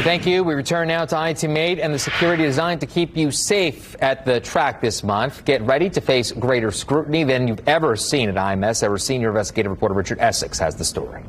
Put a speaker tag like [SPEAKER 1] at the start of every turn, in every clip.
[SPEAKER 1] Thank you. We return now to IT-Mate and the security designed to keep you safe at the track this month. Get ready to face greater scrutiny than you've ever seen at IMS. Our senior investigative reporter Richard Essex has the story.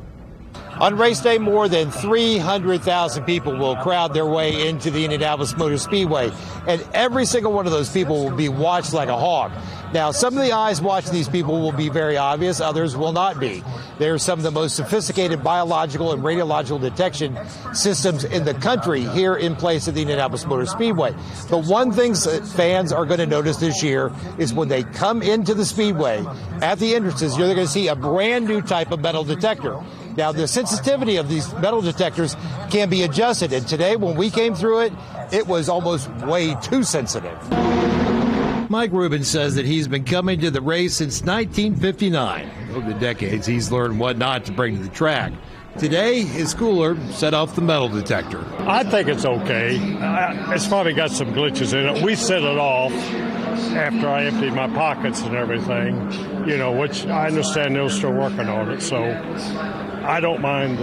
[SPEAKER 2] On race day, more than 300,000 people will crowd their way into the Indianapolis Motor Speedway, and every single one of those people will be watched like a hawk. Now, some of the eyes watching these people will be very obvious, others will not be. They're some of the most sophisticated biological and radiological detection systems in the country here in place at the Indianapolis Motor Speedway. The one thing that fans are going to notice this year is when they come into the Speedway, at the entrances, you're going to see a brand new type of metal detector. Now, the sensitivity of these metal detectors can be adjusted, and today when we came through it, it was almost way too sensitive. Mike Rubin says that he's been coming to the race since 1959. Over the decades, he's learned what not to bring to the track. Today, his cooler set off the metal detector.
[SPEAKER 3] I think it's okay. It's probably got some glitches in it. We set it off after I emptied my pockets and everything, which I understand they're still working on it. So I don't mind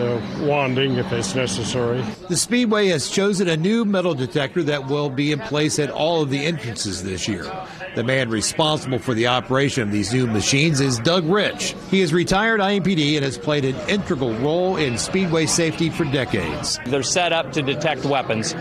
[SPEAKER 3] wanding if it's necessary.
[SPEAKER 2] The Speedway has chosen a new metal detector that will be in place at all of the entrances this year. The man responsible for the operation of these new machines is Doug Rich. He is retired IMPD and has played an integral role in Speedway safety for decades.
[SPEAKER 4] They're set up to detect weapons.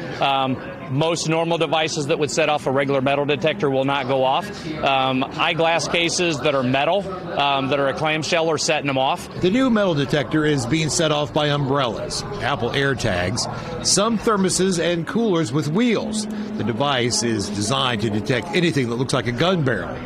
[SPEAKER 4] Most normal devices that would set off a regular metal detector will not go off. Eyeglass cases that are metal, that are a clamshell, are setting them off.
[SPEAKER 2] The new metal detector is being set off by umbrellas, Apple AirTags, some thermoses, and coolers with wheels. The device is designed to detect anything that looks like a gun barrel.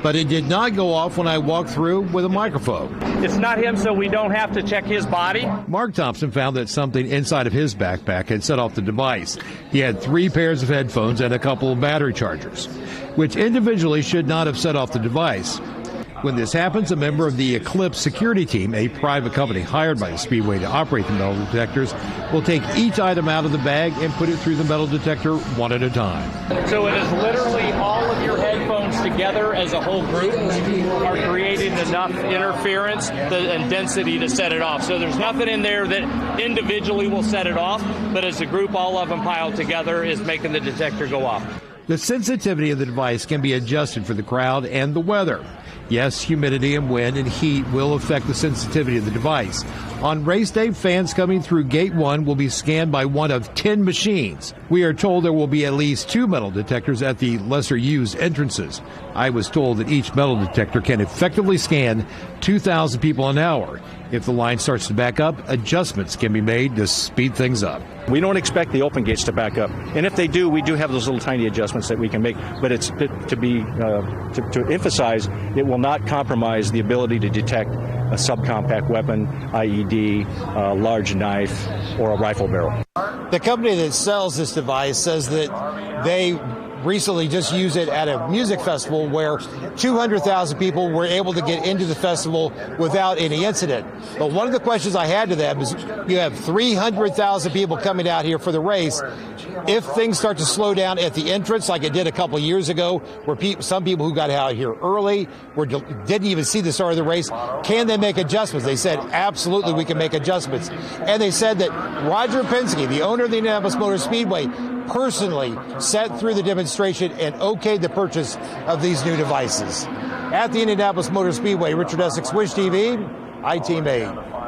[SPEAKER 2] But it did not go off when I walked through with a microphone.
[SPEAKER 4] It's not him, so we don't have to check his body.
[SPEAKER 2] Mark Thompson found that something inside of his backpack had set off the device. He had 3 pairs of headphones and a couple of battery chargers, which individually should not have set off the device. When this happens, a member of the Eclipse security team, a private company hired by the Speedway to operate the metal detectors, will take each item out of the bag and put it through the metal detector one at a time.
[SPEAKER 4] So it is literally all of your headphones together as a whole group are creating enough interference and density to set it off. So there's nothing in there that individually will set it off, but as a group, all of them piled together is making the detector go off.
[SPEAKER 2] The sensitivity of the device can be adjusted for the crowd and the weather. Yes, humidity and wind and heat will affect the sensitivity of the device. On race day, fans coming through Gate 1 will be scanned by one of 10 machines. We are told there will be at least 2 metal detectors at the lesser used entrances. I was told that each metal detector can effectively scan 2,000 people an hour. If the line starts to back up, adjustments can be made to speed things up.
[SPEAKER 5] We don't expect the open gates to back up, and if they do, we do have those little tiny adjustments that we can make. But it's to emphasize, it will not compromise the ability to detect a subcompact weapon, IED, large knife, or a rifle barrel.
[SPEAKER 2] The company that sells this device says that they recently just used it at a music festival where 200,000 people were able to get into the festival without any incident. But one of the questions I had to them is, you have 300,000 people coming out here for the race. If things start to slow down at the entrance, like it did a couple of years ago, where some people who got out here early didn't even see the start of the race, can they make adjustments? They said, absolutely, we can make adjustments. And they said that Roger Penske, the owner of the Indianapolis Motor Speedway, personally sat through the demonstration and okayed the purchase of these new devices. At the Indianapolis Motor Speedway, Richard Essex, Wish TV, IT-Mate.